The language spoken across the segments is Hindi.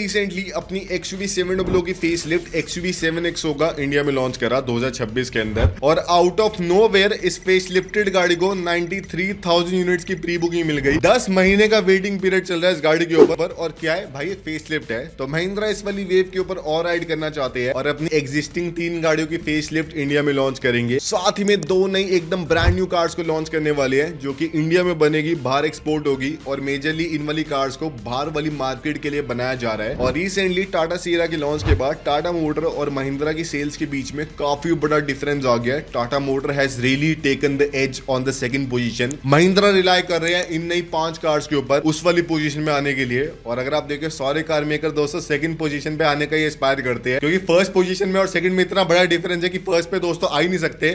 रिसेंटली अपनी XUV 700 की फेस लिफ्ट XUV 7XO का इंडिया में लॉन्च करा 2026 के अंदर, और आउट ऑफ नोवेयर इस फेस लिफ्टेड गाड़ी को 93,000 यूनिट्स की प्री बुकिंग मिल गई। 10 महीने का वेटिंग पीरियड चल रहा है इस गाड़ी के ऊपर। और क्या है भाई, एक फेस लिफ्ट है तो महिंद्रा इस वाली वेव के ऊपर और राइड करना चाहते हैं और अपनी एग्जिस्टिंग 3 गाड़ियों की फेस लिफ्ट इंडिया में लॉन्च करेंगे। साथ ही में 2 नई एकदम ब्रांड न्यू कार्स को लॉन्च करने वाले हैं जो कि इंडिया में बनेगी, बाहर एक्सपोर्ट होगी, और मेजरली इन वाली कार्स को बाहर वाली मार्केट के लिए बनाया जा रहा है। और रिसेंटली टाटा सियरा के लॉन्च के बाद टाटा मोटर और महिंद्रा की सेल्स के बीच में काफी बड़ा डिफरेंस आ गया है। Tata motor has really taken the edge on the second position. Mahindra rely कर रहे हैं इन नई 5 कार्स के ऊपर उस वाली पोजीशन में आने के लिए। और अगर आप देखें सारे कार मेकर दोस्तों सेकंड पोजीशन पे आने का ही एस्पायर करते हैं, क्योंकि फर्स्ट पोजीशन में और सेकंड में इतना बड़ा डिफरेंस है कि फर्स्ट पे दोस्तों आ ही नहीं सकते।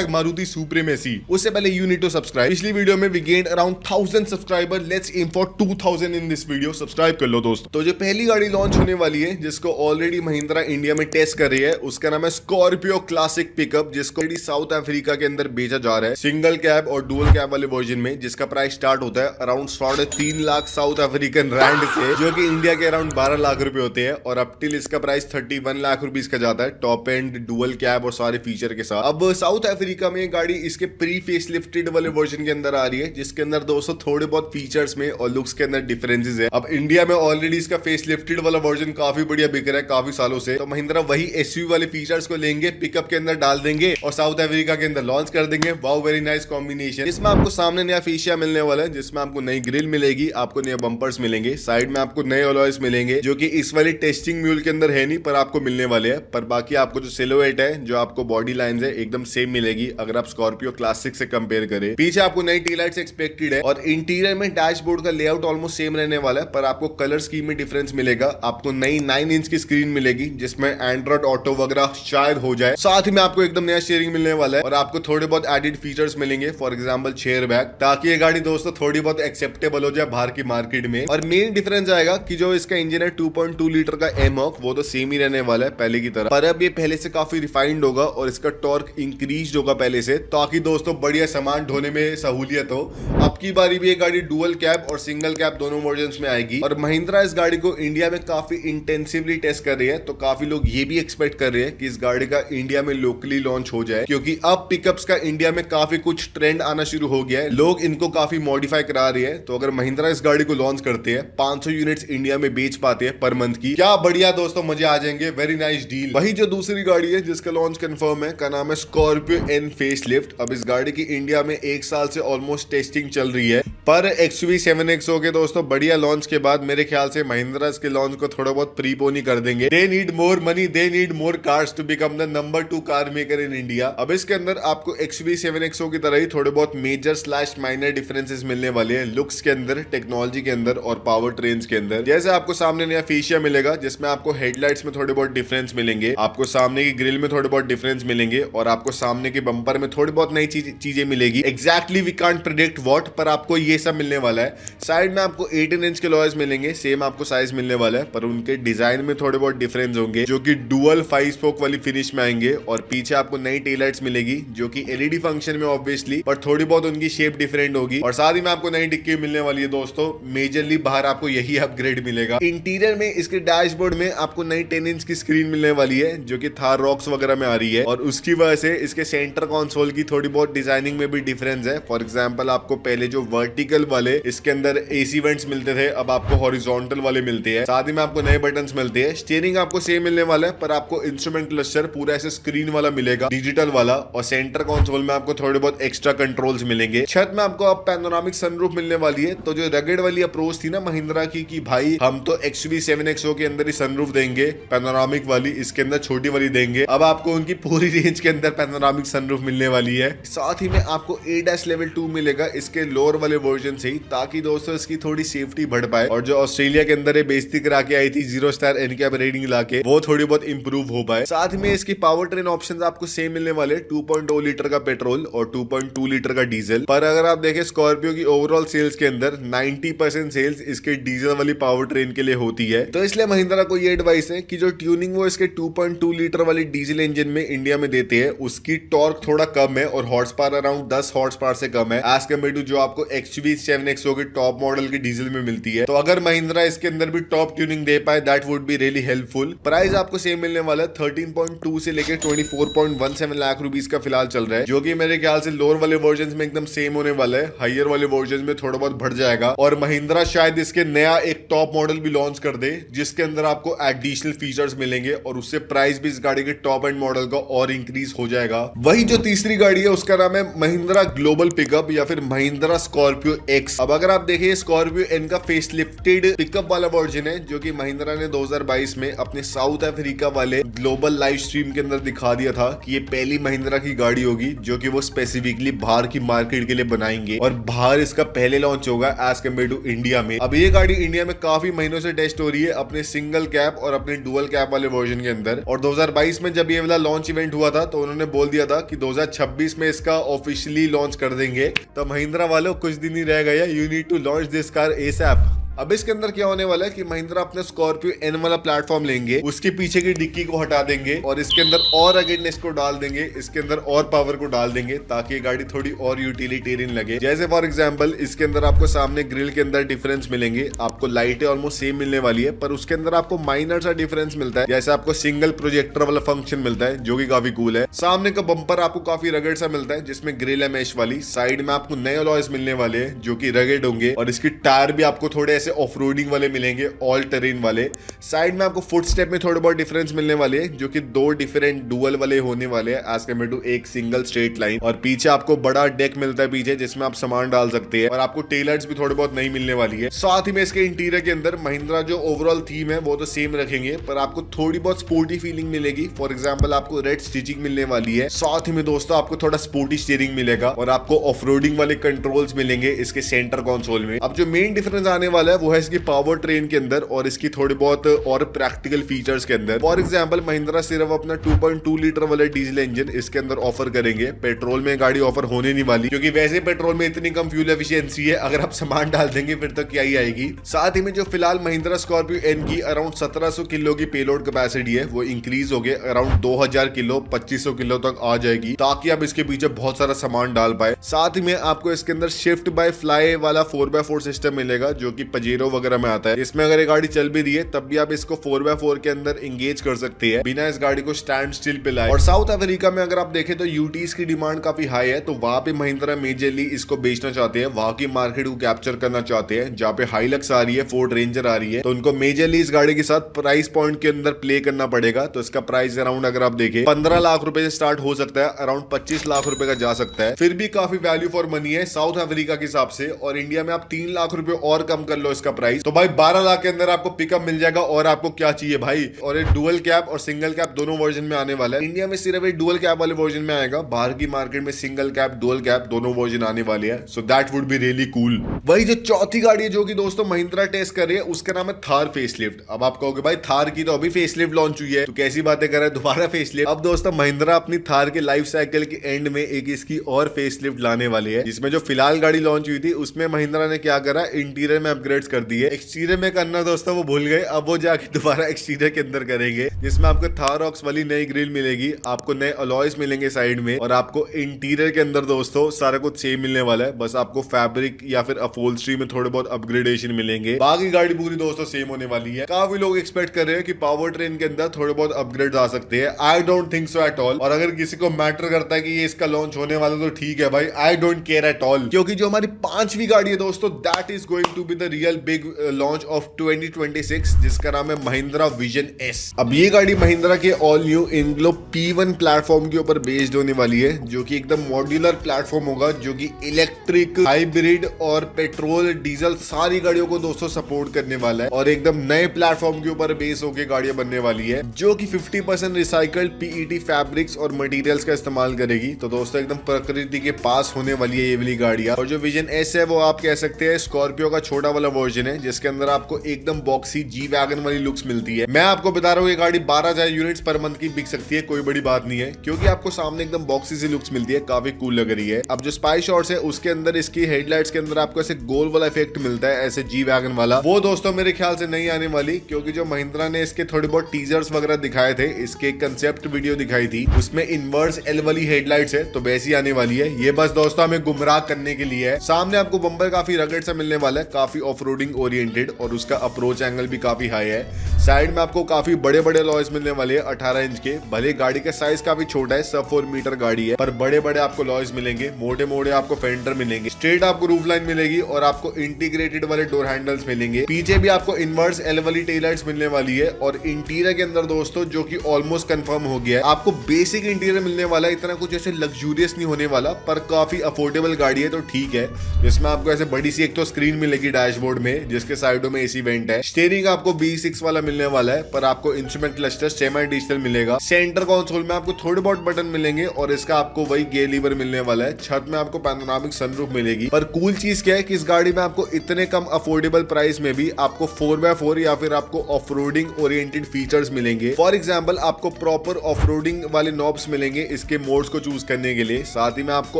#मारुति सुप्रीमेसी। उससे पहले यू नीड टू सब्सक्राइब। पिछली वीडियो में we gained around 1000 subscriber. Let's aim for 2000 in this video. Subscribe कर लो दोस्तों। तो जो पहली गाड़ी लॉन्च होने वाली है जिसको ऑलरेडी महिंद्रा इंडिया में टेस्ट कर रही है, उसका नाम है स्कॉर्पियो क्लासिक पिकअप, जिसको साउथ अफ्रीका के अंदर बेचा जा रहा है सिंगल कैब और डुअल कैब वाले वर्जन में, जिसका प्राइस स्टार्ट होता है around 3.5 lakh South African rand से, जो कि इंडिया के अराउंड 12 लाख रुपए होते हैं। और अप टिल इसका प्राइस 31 लाख रुपीस का जाता है, टॉप एंड डुअल कैब और सारे फीचर के साथ। अब साउथ अफ्रीका में गाड़ी इसके प्री फेस लिफ्टेड वाले वर्जन के अंदर आ रही है, जिसके अंदर दोस्तों थोड़े बहुत फीचर्स में और लुक्स के अंदर डिफरेंसेस है। अब इंडिया में ऑलरेडी इसका फेस लिफ्टेड वाला वर्जन काफी बढ़िया बिक रहा है काफी सालों से, तो महिंद्रा वही एसयूवी वाले फीचर्स को लेंगे, पिकअप के अंदर डाल देंगे और साउथ अफ्रीका के अंदर लॉन्च कर देंगे। Wow, very nice combination. इसमें आपको सामने नया फेशिया मिलने वाला है, जिसमें आपको नई ग्रिल मिलेगी, आपको नए बम्पर्स मिलेंगे, साइड में आपको नए अलॉयज मिलेंगे जो कि इस वाली टेस्टिंग म्यूल के अंदर है नहीं, पर आपको मिलने वाले हैं। पर बाकी आपको जो सिलुएट है, जो आपको बॉडी लाइंस है, एकदम सेम मिलेगी अगर आप स्कॉर्पियो क्लासिक से कंपेयर करें। पीछे आपको नई टी लाइट्स एक्सपेक्टेड है और इंटीरियर में डैशबोर्ड का लेआउट ऑलमोस्ट सेम रहने वाला है, पर आपको कलर स्कीम में डिफरेंस मिलेगा। आपको नई 9 इंच की स्क्रीन मिलेगी जिसमें एंड्रॉइड ऑटो वगैरह शायद हो जाए। साथ ही में आपको एकदम नया स्टीयरिंग मिलने वाला है और आपको थोड़े बहुत एडिड फीचर्स मिलेंगे, फॉर एग्जांपल चेयर बैग, ताकि ये गाड़ी दोस्तों थोड़ी बहुत एक्सेप्टेबल हो जाए बाहर की मार्केट में। और मेन डिफरेंस आएगा कि जो इसका इंजन है 2.2 लीटर का एमॉक, वो तो सेम ही रहने वाला है पहले की तरह, पर अब ये पहले से काफी रिफाइंड होगा और इसका टॉर्क इंक्रीज होगा पहले से, ताकि दोस्तों बढ़िया सामान ढोने में सहूलियत हो। अब की बारी भी ये गाड़ी डुअल कैब और सिंगल कैब दोनों वर्जन में आएगी। और महिंद्रा इस गाड़ी को इंडिया में काफी इंटेंसिवली टेस्ट कर रही है, तो काफी लोग ये भी एक्सपेक्ट कर रहे हैं कि इस गाड़ी का इंडिया में लोकली लॉन्च हो जाए, क्योंकि अब पिकअप्स का इंडिया में काफी कुछ ट्रेंड आना शुरू हो गया है। लोग इनको काफी मॉडिफाई करा रहे हैं। तो अगर महिंद्रा इस गाड़ी को लॉन्च करते हैं, 500 यूनिट्स इंडिया में बेच पाते हैं पर मंथ की, क्या बढ़िया दोस्तों, मजे आ जाएंगे। Very nice deal. वही जो दूसरी गाड़ी है जिसका लॉन्च कंफर्म है, का नाम है स्कॉर्पियो एन फेस लिफ्ट। अब इस गाड़ी की इंडिया में 1 साल से ऑलमोस्ट टेस्टिंग चल रही है, पर XUV 7XO के दोस्तों बढ़िया लॉन्च के बाद मेरे ख्याल से महिंद्रा इसके लॉन्च को थोड़ा बहुत प्रीपोन ही कर देंगे। They need more money, they need more cars to become the number 2 car maker in India. अब इसके अंदर आपको XUV 7XO की तरह ही थोड़े बहुत मेजर / माइनर डिफरेंसेस मिलने वाले हैं, लुक्स के अंदर, टेक्नोलॉजी के अंदर और पावर ट्रेन्स के अंदर। जैसे आपको सामने नया फेशिया मिलेगा जिसमें आपको हेडलाइट्स में थोड़े बहुत डिफरेंस मिलेंगे, आपको सामने की ग्रिल में थोड़े बहुत डिफरेंस मिलेंगे और आपको सामने के बम्पर में थोड़ी बहुत नई चीजें मिलेगी। Exactly we can't predict what, पर आपको ये सब मिलने वाला है। साइड में आपको 18 इंच के अलॉयज मिलेंगे, सेम आपको साइज मिलने वाला है, पर उनके डिजाइन में थोड़े बहुत डिफरेंस होंगे जो कि डुअल 5 स्पोक वाली फिनिश में आएंगे। और पीछे आपको नई टेल लाइट्स मिलेगी जो कि LED फंक्शन में ऑब्वियसली, पर थोड़ी बहुत उनकी शेप डिफरेंट होगी। और साथ ही में आपको नई डिक्की मिलने वाली है दोस्तों। मेजरली बाहर आपको यही अपग्रेड मिलेगा। इंटीरियर में इसके डैशबोर्ड में आपको नई 10 इंच की स्क्रीन मिलने वाली है जो कि थार रॉक्स वगैरह में आ रही है, और उसकी वजह से इसके सेंटर कंसोल की थोड़ी बहुत डिजाइनिंग में भी डिफरेंस है। फॉर एग्जांपल आपको पहले जो वर्टिकल वाले इसके अंदर AC वेंट्स मिलते थे, अब आपको हॉरिजॉन्टल वाले मिलते हैं। साथ ही में आपको नए बटन्स मिलते हैं। स्टीयरिंग आपको सेम मिलने वाला है, पर आपको इंस्ट्रूमेंट क्लस्टर पूरा ऐसे स्क्रीन वाला मिलेगा, डिजिटल वाला, और सेंटर कंसोल में आपको थोड़े बहुत एक्स्ट्रा कंट्रोल्स मिलेंगे। छत में आपको अब पैनोरामिक सनरूफ मिलने वाली है। तो जो रगेड वाली अप्रोच थी ना महिंद्रा की कि भाई हम तो XUV 7XO के अंदर ही सनरूफ देंगे पैनोरामिक वाली, इसके अंदर छोटी वाली देंगे, अब आपको उनकी पूरी रेंज के अंदर पैनोरामिक सनरूफ मिलने वाली है। साथ ही में आपको ADAS लेवल 2 मिलेगा इसके लोअर वाले वर्जन से ही, ताकि दोस्तों इसकी थोड़ी सेफ्टी बढ़ पाए। और जो ऑस्ट्रेलिया के अंदर बेइज्जती करा के आई थी 0 स्टार NCAP रेटिंग लाके, वो थोड़ी बहुत इंप्रूव हो पाए। साथ में इसकी पावर ट्रेन ऑप्शंस आपको सेम मिलने वाले, 2.2 लीटर का पेट्रोल और 2.2 लीटर का डीजल। पर अगर आप देखें स्कॉर्पियो की ओवरऑल सेल्स के अंदर 90% सेल्स इसके डीजल वाली पावर ट्रेन के लिए होती है। तो इसलिए महिंद्रा को ये एडवाइस है कि जो ट्यूनिंग वो इसके 2.2 लीटर वाली डीजल इंजन में इंडिया में देते हैं, उसकी टॉर्क थोड़ा कम है और horse power around 10 horse power से कम है एज कम्पेयर टू जो आपको XUV XUV7X होगी टॉप मॉडल की डीजल में मिलती है। तो अगर महिंद्रा इसके अंदर भी टॉप ट्यूनिंग दे पाए that would be really helpful. Price आपको सेम मिलने वाला है 13.2 से लेकर 24.17 लाख रुपीस का फिलहाल चल रहा है, जो कि मेरे ख्याल से लोअर वाले वर्जन में एकदम सेम होने वाला है। हायर वाले वर्जन में थोड़ा बहुत बढ़ जाएगा और महिंद्रा शायद इसके नया एक टॉप मॉडल भी लॉन्च कर दे जिसके अंदर आपको एडिशनल फीचर्स मिलेंगे और उससे प्राइस भी इस गाड़ी के टॉप एंड मॉडल का और इंक्रीज हो जाएगा। वही जो तीसरी गाड़ी है उसका नाम है महिंद्रा ग्लोबल पिकअप या फिर महिंद्रा स्कॉर्पियो एक्स। अब अगर आप देखिए स्कॉर्पियो एन का फेस लिफ्टेड पिकअप वाला वर्जन है जो कि महिंद्रा ने 2022 में अपने साउथ अफ्रीका वाले ग्लोबल लाइव स्ट्रीम के अंदर दिखा दिया था कि ये पहली महिंद्रा की गाड़ी होगी जो कि वो स्पेसिफिकली बाहर की मार्केट के लिए बनाएंगे और बाहर इसका पहले लॉन्च होगा एज कम्पेयर टू इंडिया में। अब ये गाड़ी इंडिया में काफी महीनों से टेस्ट हो रही है अपने सिंगल कैप और अपने डुअल कैप वाले वर्जन के अंदर, और 2022 में जब ये वाला लॉन्च इवेंट हुआ था तो उन्होंने बोल दिया था कि 2026 में इसका ऑफिशियली लॉन्च कर देंगे। तो महिंद्रा वालों कुछ दिन ही रह गया, you need to launch this car ASAP. अब इसके अंदर क्या होने वाला है कि महिंद्रा अपने स्कॉर्पियो एन वाला प्लेटफॉर्म लेंगे, उसके पीछे की डिक्की को हटा देंगे और इसके अंदर और अगेडनेस को डाल देंगे, इसके अंदर और पावर को डाल देंगे ताकि ये गाड़ी थोड़ी और यूटिलिटेरियन लगे। जैसे फॉर एग्जांपल इसके अंदर आपको सामने ग्रिल के अंदर डिफरेंस मिलेंगे, आपको लाइटें ऑलमोस्ट सेम मिलने वाली है पर उसके अंदर आपको माइनर सा डिफरेंस मिलता है। जैसे आपको सिंगल प्रोजेक्टर वाला फंक्शन मिलता है जो कि काफी कूल है। सामने का बम्पर आपको काफी रगड़ सा मिलता है जिसमें ग्रिल है मेश वाली। साइड में आपको नए अलॉयज मिलने वाले हैं जो कि रगड़ होंगे और इसकी टायर भी आपको थोड़े ऐसे ऑफ रोडिंग वाले मिलेंगे, ऑल टेरेन वाले। साइड में आपको फुट स्टेप में थोड़े बहुत डिफरेंस मिलने वाले हैं जो कि दो डिफरेंट डुअल वाले होने वाले हैं एज कम्पेयर टू एक सिंगल स्ट्रेट लाइन। और पीछे आपको बड़ा डेक मिलता है पीछे जिसमें आप सामान डाल सकते हैं और आपको टेलर्स भी थोड़े बहुत नई मिलने वाली है। साथ ही में इसके इंटीरियर के अंदर महिंद्रा जो ओवरऑल थीम है वो तो सेम रखेंगे पर आपको थोड़ी बहुत स्पोर्टी फीलिंग मिलेगी। फॉर एग्जाम्पल आपको रेड स्टिचिंग मिलने वाली है, साथ ही में दोस्तों आपको थोड़ा स्पोर्टी स्टीयरिंग मिलेगा और आपको ऑफ रोडिंग वाले कंट्रोल्स मिलेंगे इसके सेंटर कंसोल में। अब जो मेन डिफरेंस आने वाला है वो है इसकी पावर ट्रेन के अंदर और इसकी थोड़ी बहुत और प्रैक्टिकल फीचर्स के अंदर। फॉर एग्जांपल महिंद्रा सिर्फ अपना 2.2 लीटर वाला डीजल इंजन इसके अंदर ऑफर करेंगे, पेट्रोल में गाड़ी ऑफर होने नहीं वाली क्योंकि वैसे पेट्रोल में इतनी कम फ्यूल एफिशिएंसी है, अगर आप सामान डाल देंगे फिर तो क्या ही आएगी। साथ ही में जो फिलहाल महिंद्रा स्कॉर्पियो एन की अराउंड 1700 किलो की पेलोड कैपेसिटी है वो इंक्रीज हो गया अराउंड 2000 किलो 2500 किलो तक आ जाएगी ताकि आप इसके पीछे बहुत सारा सामान डाल पाए। साथ ही में आपको इसके अंदर शिफ्ट बाय फ्लाई वाला 4x4 सिस्टम मिलेगा जो कि पजेरो वगैरह में आता है। इसमें अगर ये गाड़ी चल भी रही है तब भी आप इसको 4x4 के अंदर एंगेज कर सकते हैं बिना इस गाड़ी को स्टैंड स्टिल पे लाए। और साउथ अफ्रीका में अगर आप देखें तो यूटीज की डिमांड काफी हाई है, तो वहां पे महिंद्रा मेजरली इसको बेचना चाहते हैं, वहां की मार्केट को कैप्चर करना चाहते हैं। जहाँ पे हाईलक्स आ रही है, फोर्ड रेंजर आ रही है, तो उनको मेजरली इस गाड़ी के साथ प्राइस पॉइंट के अंदर प्ले करना पड़ेगा। तो इसका प्राइस अराउंड अगर आप देखें 15 लाख रुपए से स्टार्ट हो सकता है, अराउंड 25 लाख रुपए का जा सकता है। फिर भी काफी वैल्यू फॉर मनी है साउथ अफ्रीका के हिसाब से। और इंडिया में आप 3 लाख रुपए और कम कर लो इसका प्राइस तो भाई 12 लाख के अंदर आपको पिकअप मिल जाएगा। और आपको क्या चाहिए भाई, और एक डुअल कैप और सिंगल कैप दोनों वर्जन में आने वाला है। इंडिया में सिर्फ एक डुअल कैप वाले वर्जन में आएगा, बाहर की मार्केट में सिंगल कैप डुअल कैप दोनों वर्जन आने वाले हैं। So that would be really cool. वही जो चौथी गाड़ी है जो कि दोस्तों महिंद्रा टेस्ट कर रही है उसका नाम है थार फेसलिफ्ट। अब आप कहोगे भाई थार की तो अभी फेसलिफ्ट लॉन्च हुई है तो कैसी बातें कर रहा है दोबारा फेसलिफ्ट। अब दोस्तों महिंद्रा अपनी थार के लाइफ साइकिल के एंड में एक इसकी और फेसलिफ्ट लाने वाली है, जिसमें जो फिलहाल गाड़ी लॉन्च हुई थी उसमें महिंद्रा ने क्या करा, इंटीरियर में अपग्रेड्स कर दिए। एक्सटीरियर में करना दोस्तों वो भूल गए, अब वो जाके दोबारा एक्सटीरियर के अंदर करेंगे, जिसमें आपको थारॉक्स वाली नई ग्रिल मिलेगी, आपको नए अलॉयज मिलेंगे साइड में, और आपको इंटीरियर के अंदर दोस्तों सारा कुछ सेम मिलने वाला है, बस आपको फैब्रिक या फिर अपहोल्स्ट्री में थोड़े बहुत अपग्रेडेशन मिलेंगे। बाकी गाड़ी पूरी दोस्तों सेम होने वाली है। काफी लोग एक्सपेक्ट कर रहे हैं कि पावर ट्रेन के अंदर थोड़े बहुत अपग्रेड आ सकते हैं। I don't think so at all. और अगर किसी को मैटर करता है कि ये इसका लॉन्च होने वाला तो ठीक है भाई, I don't care at all, क्योंकि जो हमारी पांचवी गाड़ी है दोस्तों that is going to be the real big launch of 2026, जिसका नाम है महिंद्रा विजन एस। अब ये गाड़ी महिंद्रा के ऑल न्यू इनग्लो P1 प्लेटफॉर्म के ऊपर बेस्ड होने वाली है, जो कि एकदम मॉड्यूलर प्लेटफॉर्म होगा, जो कि इलेक्ट्रिक, हाइब्रिड और पेट्रोल डीजल सारी गाड़ियों को दोस्तों सपोर्ट करने वाला है, और एकदम नए प्लेटफॉर्म के ऊपर बेस होकर गाड़ियां बनने वाली है, जो कि 50% रिसाइकल्ड PET फैब्रिक्स और मटेरियल्स का इस्तेमाल करेगी। तो दोस्तों एकदम प्रकृति के पास होने वाली है ये वाली गाड़ियां। और जो विजन एस है वो आप कह सकते हैं स्कॉर्पियो का छोटा वाला वर्जन है जिसके अंदर आपको एकदम बॉक्सी जी वैगन वाली लुक्स मिलती है। मैं आपको बता रहा हूँ ये गाड़ी 12,000 यूनिट्स पर मंथ की बिक सकती है, कोई बड़ी बात नहीं है, क्योंकि आपको सामने एकदम बॉक्सी सी लुक्स मिलती है, काफी कूल लग रही है। अब जो स्पाई शॉट्स है उसके अंदर इसकी हेडलाइट्स के अंदर आपको ऐसे गोल वाला इफेक्ट मिलता है, ऐसे जी वैगन वाला, वो दोस्तों मेरे ख्याल से नहीं आने वाली, क्योंकि जो महिंद्रा ने इसके थोड़े बहुत टीजर्स वगैरह दिखाए थे, इसके कंसेप्ट वीडियो दिखाई थी, उसमें इनवर्स एल वाली हेडलाइट्स है, तो वैसी आने वाली है। ये बस दोस्तों हमें गुमराह करने के लिए है। सामने आपको बम्पर काफी रगड़ सा मिलने वाला है, काफी ऑफ रोडिंग ओरिएंटेड, और उसका अप्रोच एंगल भी काफी हाई है। साइड में आपको काफी बड़े बड़े लॉयस मिलने वाले हैं 18 इंच के। भले गाड़ी का साइज काफी छोटा है, सब 4 मीटर गाड़ी है, पर बड़े बड़े आपको लॉयस मिलेंगे, मोटे मोटे आपको फेंडर मिलेंगे, स्ट्रेट आपको रूफ लाइन मिलेगी, और आपको इंटीग्रेटेड वाले डोर हैंडल्स मिलेंगे। पीछे भी आपको इनवर्स एल वाली टेल लाइट्स मिलने वाली है। और इंटीरियर के अंदर दोस्तों जो कि ऑलमोस्ट कंफर्म हो गया है, आपको बेसिक इंटीरियर मिलने वाला है, इतना कुछ ऐसे लग्जूरियस नहीं होने वाला, पर काफी अफोर्डेबल गाड़ी है, तो ठीक है। जिसमें आपको ऐसे बड़ी सी एक तो स्क्रीन मिलेगी डैशबोर्ड में, जिसके साइडों में एसी वेंट है। स्टीयरिंग आपको B6 वाला मिलने वाला है, पर आपको इंस्ट्रूमेंट क्लस्टर सेमी डिजिटल मिलेगा। सेंटर कंसोल में आपको थोड़े बहुत बटन मिलेंगे, और इसका आपको वही गियर लीवर मिलने वाला है। छत में आपको पैनोरामिक सनरूफ मिलेगी। पर कूल चीज क्या है कि इस गाड़ी में आपको इतने कम अफोर्डेबल प्राइस में भी आपको 4x4 या फिर आपको ऑफ रोडिंग ओरिएंटेड फीचर्स मिलेंगे। फॉर एग्जाम्पल आपको प्रॉपर ऑफ रोडिंग वाले नॉब्स मिलेंगे इसके मोड्स को चूज करने के लिए। साथ ही में आपको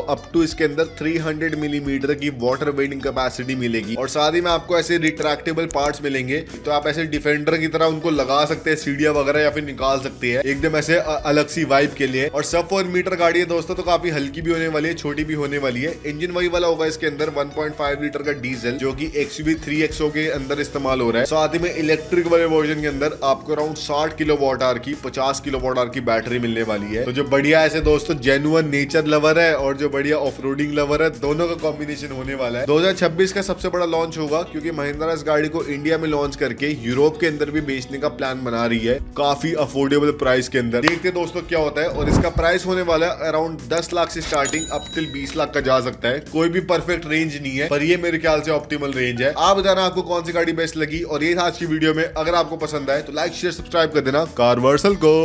अप टू इसके अंदर 300 मिलीमीटर की वाटर वेटिंग कैपेसिटी मिलेगी, और साथ ही में आपको ऐसे रिट्रैक्टेबल पार्ट्स मिलेंगे, तो आप ऐसे डिफेंडर की तरह उनको लगा सकते हैं सीढ़ियां वगैरह, या फिर निकाल सकते हैं एकदम ऐसे अलग सी वाइब के लिए। और सब 4 मीटर गाड़ी है दोस्तों, तो काफी हल्की भी होने वाली है, छोटी भी होने वाली है। इंजन वही वाला होगा इसके अंदर 1.5 लीटर का डीजल, जो कि XUV 3XO के अंदर इस्तेमाल हो रहा है। साथ ही में इलेक्ट्रिक वाले वर्जन के अंदर आपको अराउंड 60 किलोवाट आवर की 50 किलोवाट आवर की बैटरी मिलने वाली है। तो जो बढ़िया ऐसे दोस्तों जेन्युइन नेचर लवर है और जो बढ़िया ऑफ रोडिंग लवर है, दोनों का कॉम्बिनेशन होने वाला है। 2026 का सबसे बड़ा लॉन्च होगा, क्योंकि महिंद्रा इस गाड़ी को इंडिया में लॉन्च करके यूरोप के अंदर भी बेचने का प्लान बना रही है, काफी अफोर्डेबल प्राइस के अंदर। देखते हैं दोस्तों क्या होता है। और इसका प्राइस होने वाला है अराउंड 10 लाख से स्टार्टिंग अप टिल 20 लाख का जा सकता है। कोई भी परफेक्ट रेंज नहीं है, पर ये मेरे ख्याल से ऑप्टिमल रेंज है। आप बताना आपको कौन सी गाड़ी बेस्ट लगी, और ये था आज की वीडियो में। अगर आपको पसंद आए तो लाइक शेयर सब्सक्राइब कर देना कारवर्सल को।